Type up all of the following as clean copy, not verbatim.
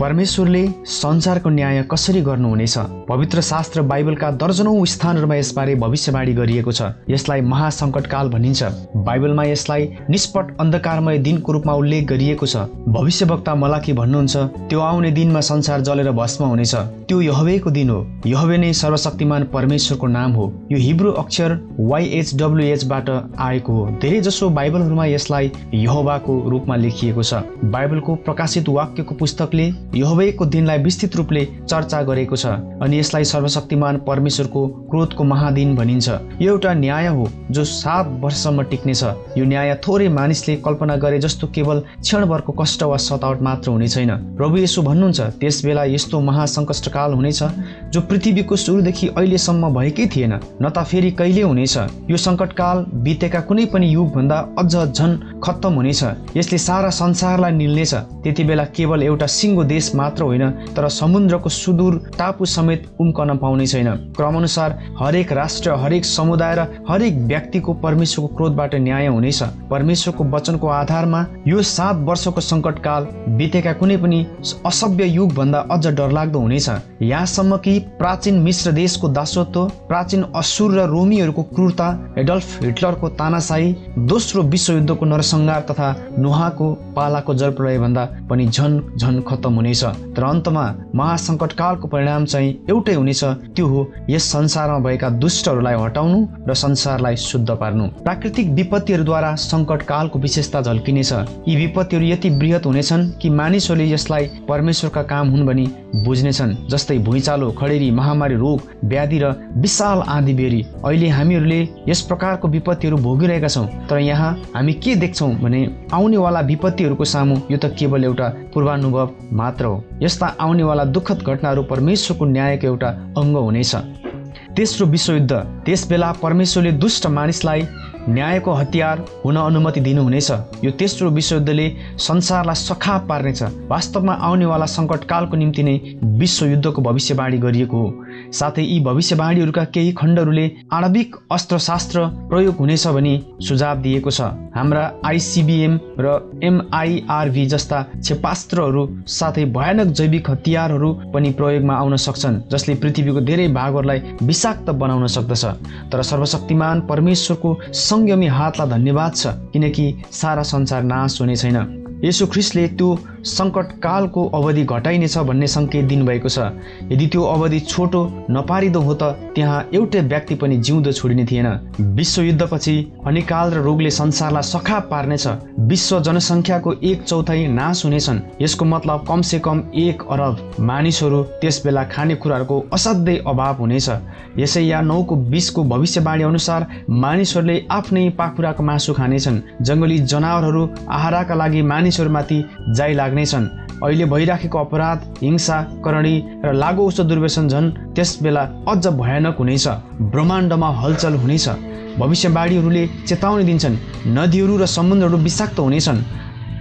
परमेश्वरले संसारको न्याय कसरी गर्नुहुनेछ? पवित्र शास्त्र बाइबलका दर्जनौं स्थानहरूमा यसबारे भविष्यवाणी गरिएको छ। यसलाई महासङ्कटकाल भनिन्छ। बाइबलमा यसलाई निष्पट अन्धकारमय दिनको रूपमा उल्लेख गरिएको छ। भविष्यवक्ता मलाकी भन्नुहुन्छ, त्यो आउने दिनमा संसार जलेर भस्म हुनेछ। त्यो यहोवेको दिन हो। यहोवे नै सर्वशक्तिमान परमेश्वरको नाम हो। यो हिब्रू अक्षर YHWH बाट आएको हो। धेरै जसो बाइबलहरूमा यसलाई यहोवाको रूपमा लेखिएको छ। बाइबलको प्रकाशित वाक्यको पुस्तकले यहोवेको दिनलाई विस्तृत रूपले चर्चा गरेको छ अनि यसलाई सर्वशक्तिमान परमेश्वरको क्रोधको महादिन भनिन्छ। यो एउटा न्याय हो जो 7 वर्षसम्म टिक्नेछ। यो न्याय थोरै मानिसले कल्पना गरे जस्तो केवल क्षणभरको कष्ट वा सतावट मात्र हुने छैन। प्रभु येशू भन्नुहुन्छ, त्यस बेला यस्तो महासङ्कटकाल हुनेछ जो पृथ्वीको सुरुदेखि अहिलेसम्म भएकै थिएन, न त फेरि कहिले हुनेछ। यो सङ्कटकाल बितेका कुनै पनि युगभन्दा अझ झन खत्तम हुनेछ। यसले सारा संसारलाई निल्नेछ। त्यति बेला केवल एउटा सिङ्गो देश मात्र होइन, तर समुद्रको सुदूर टापु समेत उम्कन पाउने छैन। क्रमअनुसार हरेक राष्ट्र, हरेक समुदाय र हरेक व्यक्तिको परमेश्वरको क्रोधबाट न्याय हुनेछ। परमेश्वरको वचनको आधारमा यो 7 वर्षको सङ्कटकाल बितेका कुनै पनि असभ्य युगभन्दा अझ डरलाग्दो हुनेछ। यहाँसम्म कि प्राचीन मिश्र देशको दासत्व, प्राचीन असुर र रोमीहरूको क्रूरता, एडल्फ हिटलरको तानाशाही, दोस्रो विश्वयुद्धको नरसंहार तथा नुहाको पालाको जलप्रलय भन्दा पनि झन खत्तम हुनेछ। तर अन्तमा महासङ्कटकालको परिणाम चाहिँ एउटै हुनेछ, त्यो हो यस संसारमा भएका दुष्टहरूलाई हटाउनु र संसारलाई शुद्ध पार्नु। प्राकृतिक विपत्तिहरूद्वारा सङ्कटकालको विशेषता झल्किनेछ। यी विपत्तिहरू यति बृहत हुनेछन् कि मानिसहरूले यसलाई परमेश्वरका काम हुन् भनी बुझ्नेछन्, जस्तै भुइँचालो, खडेरी, महामारी, रोग, व्याधि र विशाल आँधी बेरी। अहिले हामीहरूले यस प्रकारको विपत्तिहरू भोगिरहेका छौँ, तर यहाँ हामी के देख्छौँ भने आउनेवाला विपत्तिहरूको सामु यो त केवल एउटा पूर्वानुभव मात्र हो। यस्ता आउनेवाला दुःखद घटनाहरू परमेश्वरको न्यायको एउटा अङ्ग हुनेछ। तेस्रो विश्वयुद्ध, त्यस बेला परमेश्वरले दुष्ट मानिसलाई न्यायको हतियार हुन अनुमति दिनुहुनेछ। यो तेस्रो विश्वयुद्धले संसारलाई सखाप पार्नेछ। वास्तवमा आउनेवाला सङ्कटकालको निम्ति नै विश्वयुद्धको भविष्यवाणी गरिएको हो। साथै यी भविष्यवाणीहरूका केही खण्डहरूले आणविक अस्त्रशास्त्र प्रयोग हुनेछ भनी सुझाव दिएको छ। हाम्रा ICBM र MIRV जस्ता क्षेपास्त्रहरू साथै भयानक जैविक हतियारहरू पनि प्रयोगमा आउन सक्छन्, जसले पृथ्वीको धेरै भागहरूलाई विषाक्त बनाउन सक्दछ। तर सर्वशक्तिमान परमेश्वरको संयमी हातलाई धन्यवाद छ, किनकि सारा संसार नाश हुने छैन। येशू ख्रीष्टले त्यो सङ्कटकालको अवधि घटाइनेछ भन्ने सङ्केत दिनुभएको छ। यदि त्यो अवधि छोटो नपारिदो हो त त्यहाँ एउटै व्यक्ति पनि जिउँदो छोडिने थिएन। विश्वयुद्धपछि अनिकाल र रोगले संसारलाई सखाप पार्नेछ। विश्व जनसङ्ख्याको 1/4 नाश हुनेछन्। यसको मतलब कमसे कम 1 अरब मानिसहरू त्यस बेला खानेकुराहरूको असाध्यै अभाव हुनेछ। यसैया 9:20 को भविष्यवाणी अनुसार मानिसहरूले आफ्नै पाखुराको मासु खानेछन्। जङ्गली जनावरहरू आहारका लागि मानिसहरूमाथि जाइ लाग्नेछन्। अहिले भइराखेको अपराध, हिंसा, करणी र लागु दुर्व्यसन झन् त्यस बेला अझ भयानक हुनेछ। ब्रह्माण्डमा हलचल हुनेछ। भविष्यवाणीहरूले चेतावनी दिन्छन्, नदीहरू र समुद्रहरू विषाक्त हुनेछन्।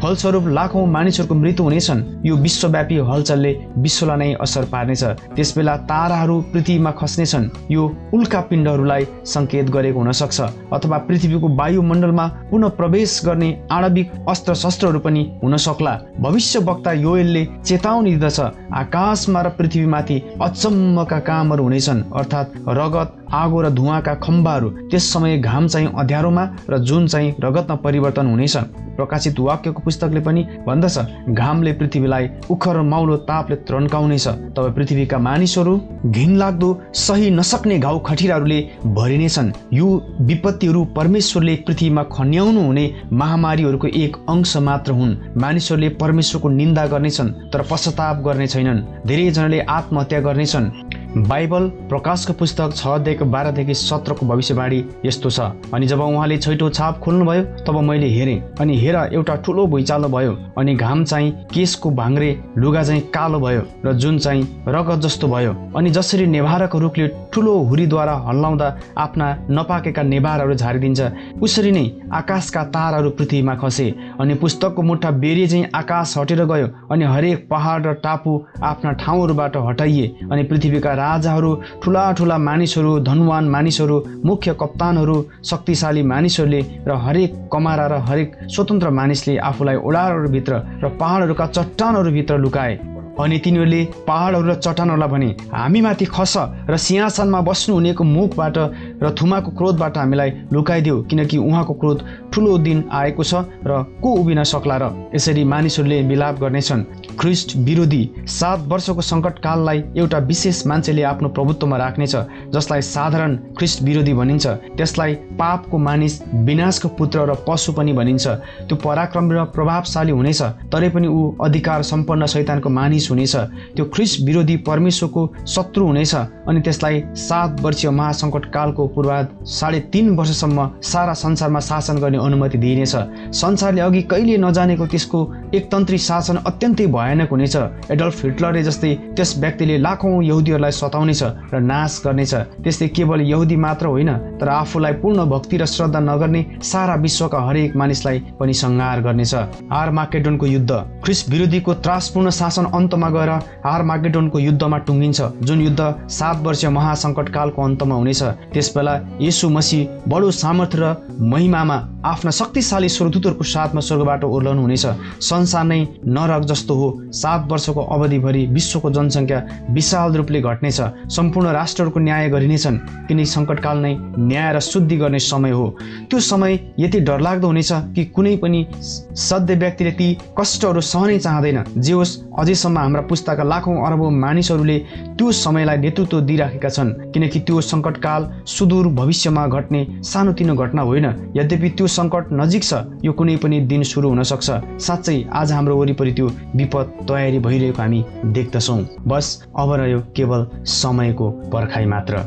फलस्वरूप लाखौं मानिसहरूको मृत्यु हुनेछन्। यो विश्वव्यापी हलचलले विश्वलाई नै असर पार्नेछ। त्यसबेला ताराहरू पृथ्वीमा खस्नेछन्। यो उल्का पिण्डहरूलाई सङ्केत गरेको हुन सक्छ, अथवा पृथ्वीको वायुमण्डलमा पुनः प्रवेश गर्ने आणविक अस्त्र शस्त्रहरू पनि हुन सक्ला। भविष्यवक्ता योएलले चेतावनी दिँदछ, आकाशमा र पृथ्वीमाथि अचम्मका कामहरू हुनेछन्, अर्थात् रगत, आगो र धुवाँका खम्बाहरू। त्यस समय घाम चाहिँ अँध्यारोमा र जुन चाहिँ रगतमा परिवर्तन हुनेछ। प्रकाशित वाक्यको पुस्तकले पनि भन्दछ, घामले पृथ्वीलाई उखर मौलो तापले त्रन्काउनेछ। तब पृथ्वीका मानिसहरू घिनलाग्दो सही नसक्ने घाउ खटिराहरूले भरिनेछन्। यो विपत्तिहरू परमेश्वरले पृथ्वीमा खन्याउनु हुने महामारीहरूको एक अंश मात्र हुन्। मानिसहरूले परमेश्वरको निन्दा गर्नेछन्, तर पश्चाताप गर्ने छैनन्। धेरैजनाले आत्महत्या गर्नेछन्। बाइबल प्रकाशको पुस्तक 6:12-17 को भविष्यवाणी यस्तो छ, अनि जब उहाँले छैटौँ छाप खोल्नुभयो तब मैले हेरेँ, अनि हेर एउटा ठुलो भुइँचालो भयो, अनि घाम चाहिँ केशको भाङ्रे लुगा चाहिँ कालो भयो र जुन चाहिँ रगत जस्तो भयो। अनि जसरी नेभारको रुखले ठुलो हुरीद्वारा हल्लाउँदा आफ्ना नपाकेका नेभारहरू झारिदिन्छ, उसरी नै आकाशका ताराहरू पृथ्वीमा खसे। अनि पुस्तकको मुठा बेरिए चाहिँ आकाश हटेर गयो, अनि हरेक पहाड र टापु आफ्ना ठाउँहरूबाट हटाइए। अनि पृथ्वीका राजाहरू, ठुला ठुला मानिसहरू, धनवान मानिसहरू, मुख्य कप्तानहरू, शक्तिशाली मानिसहरूले र हरेक कमारा र हरेक स्वतन्त्र मानिसले आफूलाई ओडारहरूभित्र र पहाडहरूका चट्टानहरूभित्र लुकाए। अनि तिनीहरूले पहाडहरू र चट्टानहरूलाई भने हामीमाथि खस र सिंहासनमा बस्नु हुनेको मुखबाट र थुमाको क्रोधबाट हामीलाई लुकाइदेऊ, किनकि उहाँको क्रोध ठुलो दिन आएको छ र को उभिन सक्ला र। यसरी मानिसहरूले विलाप गर्नेछन्। ख्रिस्ट विरोधी 7 वर्षको सङ्कटकाललाई एउटा विशेष मान्छेले आफ्नो प्रभुत्वमा राख्नेछ, जसलाई साधारण ख्रिस्ट विरोधी भनिन्छ। त्यसलाई पापको मानिस, विनाशको पुत्र र पशु पनि भनिन्छ। त्यो पराक्रमी र प्रभावशाली हुनेछ, तरै पनि ऊ अधिकार सम्पन्न शैतानको मानिस हुनेछ। त्यो ख्रिस्ट विरोधी परमेश्वरको शत्रु हुनेछ अनि त्यसलाई 7 वर्षीय महासङ्कटकालको पूर्वाध 3.5 वर्षसम्म सारा संसारमा शासन गर्ने अनुमति दिइनेछ। संसारले अघि कहिले नजानेको त्यसको एकतन्त्री शासन अत्यन्तै भयानक हुनेछ। एडल्फ हिटलरले जस्तै त्यस व्यक्तिले लाखौं यहुदीहरूलाई सताउनेछ र नाश गर्नेछ। त्यसले केवल यहुदी मात्र होइन, तर आफूलाई पूर्ण भक्ति र श्रद्धा नगर्ने सारा विश्वका हरेक मानिसलाई पनि संहार गर्नेछ। आर्मागेडोनको युद्ध। ख्रिस्ट विरोधीको त्रासपूर्ण शासन अन्तमा गएर आर्मागेडोनको युद्धमा टुङ्गिन्छ, जुन युद्ध 7 वर्षीय महासङ्कटकालको अन्तमा हुनेछ। त्यसबेला येशू मसीह बडो सामर्थ्य र महिमामा आफ्ना शक्तिशाली स्वर्गदूतहरूको साथमा स्वर्गबाट ओर्लनु हुनेछ। संसार नै नरक जस्तो हो। 7 वर्षको अवधिभरि विश्वको जनसङ्ख्या विशाल रूपले घट्नेछ। सम्पूर्ण राष्ट्रहरूको न्याय गरिनेछन्, किनकि सङ्कटकाल नै न्याय र शुद्धि गर्ने समय हो। त्यो समय यति डरलाग्दो हुनेछ कि कुनै पनि सभ्य व्यक्तिले ती कष्टहरू सहनै चाहँदैन। जे होस्, अझैसम्म हाम्रा पुस्ताका लाखौं अरबौं मानिसहरूले त्यो समयलाई नेतृत्व दिइराखेका छन्, किनकि त्यो सङ्कटकाल सुदूर भविष्यमा घट्ने सानोतिनो घटना होइन। यद्यपि त्यो सङ्कट नजिक छ, यो कुनै पनि दिन सुरु हुन सक्छ। साँच्चै आज हाम्रो वरिपरि त्यो विपद तयारी भइरहेको हामी देख्दछौँ। बस अब रह्यो केवल समयको पर्खाइ मात्र।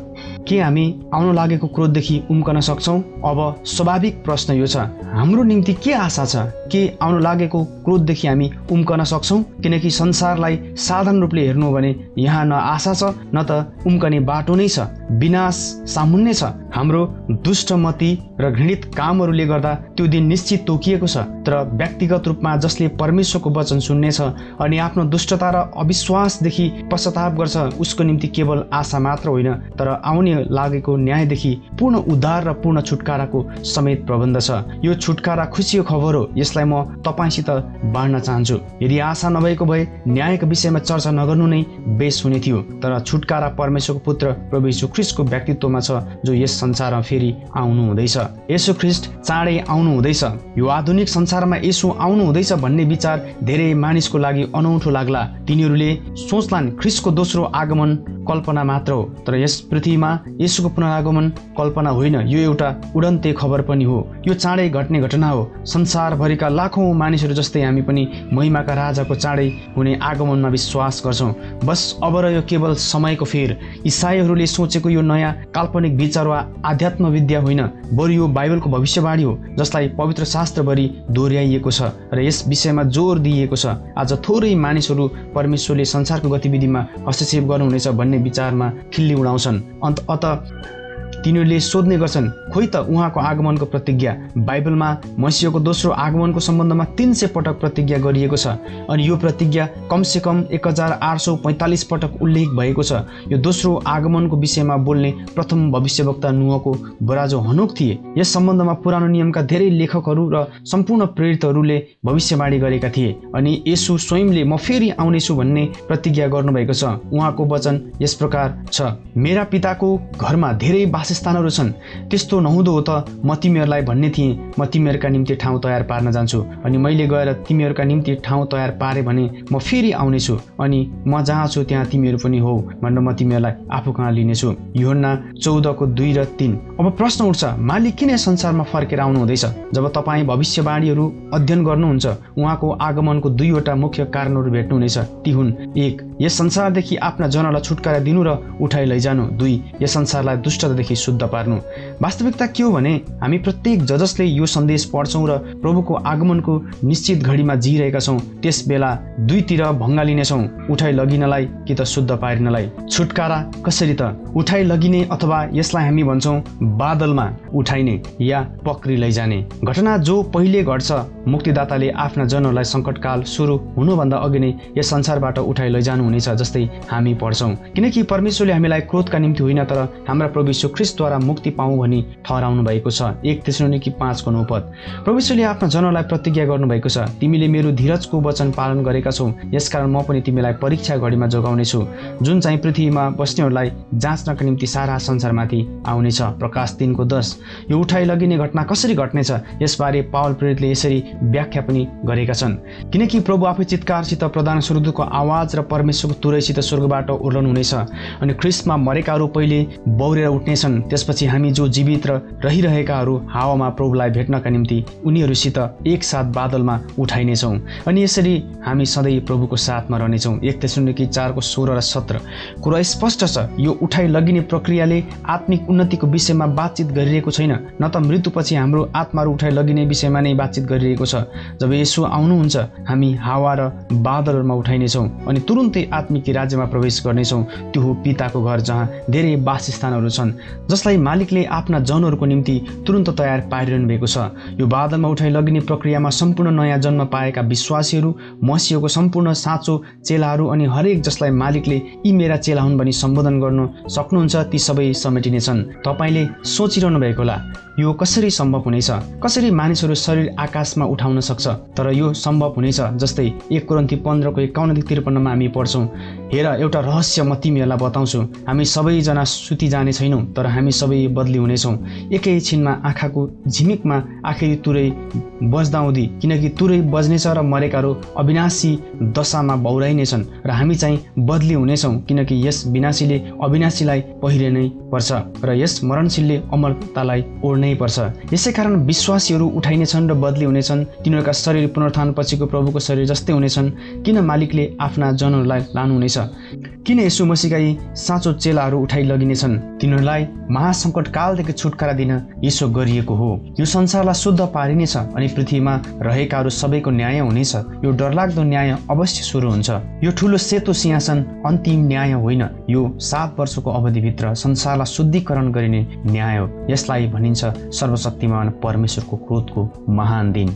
के हामी आउन लागेको क्रोधदेखि उम्कन सक्छौँ? अब स्वाभाविक प्रश्न यो छ, हाम्रो निम्ति के आशा छ? के आउन लागेको क्रोधदेखि हामी उम्कन सक्छौँ? किनकि संसारलाई साधारण रूपले हेर्नु हो भने यहाँ न आशा छ न त उम्कने बाटो नै छ। विनाश सामुन्ने छ। हाम्रो दुष्टमती र घृणित कामहरूले गर्दा त्यो दिन निश्चित तोकिएको छ। तर व्यक्तिगत रूपमा जसले परमेश्वरको वचन सुन्नेछ अनि आफ्नो दुष्टता र अविश्वासदेखि पश्चाताप गर्छ, उसको निम्ति केवल आशा मात्र होइन, तर आउने लागेको न्यायदेखि पूर्ण उद्धार र पूर्ण छुटकाराको समेत प्रबन्ध छ। यो छुटकारा खुसीको खबर हो। यसलाई म तपाईसित बाँड्न चाहन्छु। यदि आशा नभएको भए न्यायको विषयमा चर्चा नगर्नु नै बेस हुने थियो। तर छुटकारा परमेश्वरको पुत्र प्रभु येशू ख्रिस्टको व्यक्तित्वमा छ, जो यस संसारमा फेरि आउनु हुँदैछ। येशू ख्रिस्ट चाँडै आउनु हुँदैछ। यो आधुनिक संसारमा येशू आउनु हुँदैछ भन्ने विचार धेरै मानिसको लागि अनौठो लाग्ला। तिनीहरूले सोच्लान् ख्रिस्टको दोस्रो आगमन कल्पना मात्र हो। तर यस पृथ्वीमा येशूको पुनरागमन कल्पना होइन, यो एउटा उडन्ते खबर पनि हो। यो चाँडै घट्ने घटना हो। संसारभरिका लाखौं मानिसहरू जस्तै हामी पनि महिमाका राजाको चाँडै हुने आगमनमा विश्वास गर्छौँ। बस अब रह्यो केवल समयको फेर। इसाईहरूले सोचेको यो नयाँ काल्पनिक विचार वा आध्यात्म विद्या होइन, बरु यो बाइबलको भविष्यवाणी हो, जसलाई पवित्र शास्त्रभरि दोहोऱ्याइएको छ र यस विषयमा जोर दिइएको छ। आज थोरै मानिसहरू परमेश्वरले संसारको गतिविधिमा हस्तक्षेप गर्नुहुनेछ भन्ने विचारमा खिल्ली उडाउँछन्। अत तिनीहरूले सोध्ने गर्छन्, खोइ त उहाँको आगमनको प्रतिज्ञा बाइबलमा मसीहको दोस्रो आगमनको सम्बन्धमा 300 पटक प्रतिज्ञा गरिएको छ अनि यो प्रतिज्ञा कमसेकम 1845 पटक उल्लेख भएको छ। यो दोस्रो आगमनको विषयमा बोल्ने प्रथम भविष्यवक्ता नूहको बराजो हनोक थिए। यस सम्बन्धमा पुरानो नियमका धेरै लेखकहरू र सम्पूर्ण प्रेरितहरूले भविष्यवाणी गरेका थिए अनि येशू स्वयंले म फेरि आउनेछु भन्ने प्रतिज्ञा गर्नुभएको छ। उहाँको वचन यस प्रकार छ, मेरा पिताको घरमा धेरै स्थानहरू छन्, त्यस्तो नहुँदो हो त म तिमीहरूलाई भन्ने थिएँ, म तिमीहरूका निम्ति ठाउँ तयार पार्न जान्छु अनि मैले गएर तिमीहरूका निम्ति ठाउँ तयार पारे भने म फेरि आउनेछु अनि म जहाँ छु त्यहाँ तिमीहरू पनि हो भनेर म तिमीहरूलाई आफू कहाँ लिनेछु। यूहन्ना 14:2 र 3। अब प्रश्न उठ्छ, मालिक किन संसारमा फर्केर आउनु हुँदैछ? जब तपाईँ भविष्यवाणीहरू अध्ययन गर्नुहुन्छ, उहाँको आगमनको 2वटा मुख्य कारणहरू भेट्नुहुनेछ। ती हुन्, 1 यस संसारदेखि आफ्ना जनलाई छुटकारा दिनु र उठाइ लैजानु। 2 यस संसारलाई दुष्टतादेखि शुद्ध पार्नु। वास्तविकता के हो भने हामी प्रत्येक जसले यो सन्देश पढ्छौँ र प्रभुको आगमनको निश्चित घडीमा जिइरहेका छौँ, त्यस बेला दुईतिर भङ्गालिनेछौँ, उठाइ लगिनलाई कि त शुद्ध पारिनलाई। छुटकारा कसरी त? उठाइ लगिने अथवा यसलाई हामी भन्छौँ बादलमा उठाइने या पक्री लैजाने घटना जो पहिले घट्छ। मुक्तिदाताले आफ्ना जनहरूलाई सङ्कटकाल सुरु हुनुभन्दा अघि नै यस संसारबाट उठाइ लैजानु हुनेछ जस्तै हामी पढ्छौँ, किनकि परमेश्वरले हामीलाई क्रोधका निम्ति होइन तर हाम्रा प्रभु येशू ख्रीष्टद्वारा मुक्ति पाऊँ भनी ठहराउनु भएको छ। 1 थेसलोनिकी 5:9। प्रभु यीशुले आफ्ना जनहरूलाई प्रतिज्ञा गर्नुभएको छ, तिमीले मेरो धीरजको वचन पालन गरेका छौ, यसकारण म पनि तिमीलाई परीक्षा घडीमा जोगाउनेछु, जुन चाहिँ पृथ्वीमा बस्नेहरूलाई जाँच्नका निम्ति सारा संसारमाथि आउनेछ। प्रकाश 3:10। यो उठाइ लगिने घटना कसरी घट्नेछ यसबारे पावल प्रेरितले यसरी व्याख्या पनि गरेका छन्, किनकि प्रभु आफै चित्कारसित प्रधान स्वर्गदूतको आवाज र परमेश्वरको तुरैसित स्वर्गबाट उर्लन हुनेछ अनि ख्रीष्टमा मरेकाहरू पहिले बौरेर उठ्नेछन्। त्यसपछि हामी जो जीवित रहिरहेकाहरू हावामा प्रभुलाई भेट्नका निम्ति उनीहरूसित एकसाथ बादलमा उठाइनेछौँ अनि यसरी हामी सधैँ प्रभुको साथमा रहनेछौँ। 1 थेसलोनिकी 4:16 र 17। कुरा स्पष्ट छ, यो उठाइ लगिने प्रक्रियाले आत्मिक उन्नतिको विषयमा बातचित गरिरहेको छैन, न त मृत्युपछि हाम्रो आत्माहरू उठाइ लगिने विषयमा नै बातचित गरिरहेको छ। जब येशू आउनुहुन्छ हामी हावा र बादलहरूमा उठाइनेछौँ अनि तुरुन्तै आत्मिक राज्यमा प्रवेश गर्नेछौँ। त्यो हो पिताको घर जहाँ धेरै वासस्थानहरू छन्, जसलाई मालिकले आफ्ना जनहरूको निम्ति तुरुन्त तयार पारिरहनु भएको छ। यो बादलमा उठाइ लगिने प्रक्रियामा सम्पूर्ण नयाँ जन्म पाएका विश्वासीहरू, मसीहको सम्पूर्ण साँचो चेलाहरू अनि हरेक जसलाई मालिकले यी मेरा चेला हुन् भनी सम्बोधन गर्न सक्नुहुन्छ ती सबै समेटिनेछन्। तपाईँले सोचिरहनु भएको होला यो कसरी सम्भव हुनेछ, कसरी मानिसहरू शरीर आकाशमा उठाउन सक्छ? तर यो सम्भव हुनेछ। जस्तै 1 कोरिन्थी 15:51-53 हामी पढ्छौँ, हेर एउटा रहस्य म तिमीहरूलाई बताउँछु, हामी सबैजना सुति जाने छैनौँ, तर हामी सबै बदली हुनेछौँ। एकै छिनमा आँखाको झिमिकमा आखिरी तुरै बज्दाउँदी, किनकि तुरै बज्नेछ र मरेकाहरू अविनाशी दशामा बौराइनेछन् र हामी चाहिँ बदली हुनेछौँ, किनकि यस विनाशीले अविनाशीलाई पहिरिनै पर्छ र यस मरणशीलले अमरतालाई ओढ्नै पर्छ। यसै कारण विश्वासीहरू उठाइनेछन् र बदली हुनेछन्, तिनीहरूका शरीर पुनरुत्थान पछिको प्रभुको शरीर जस्तै हुनेछन्। किन मालिकले आफ्ना जनहरूलाई लानुहुनेछ? किन येशू मसीहका यी साँचो चेलाहरू उठाइ लगिनेछन्? तिनीहरूलाई महासङ्कट कालदेखि छुटकारा दिन यसो गरिएको हो। यो संसारलाई शुद्ध पारिनेछ अनि पृथ्वीमा रहेकाहरू सबैको न्याय हुनेछ। यो डरलाग्दो न्याय अवश्य सुरु हुन्छ। यो ठुलो सेतो सिंहासन अन्तिम न्याय होइन, यो 7 वर्षको अवधिभित्र संसारलाई शुद्धिकरण गरिने न्याय हो। यसलाई भनिन्छ सर्वशक्तिमान परमेश्वरको क्रोधको महान दिन।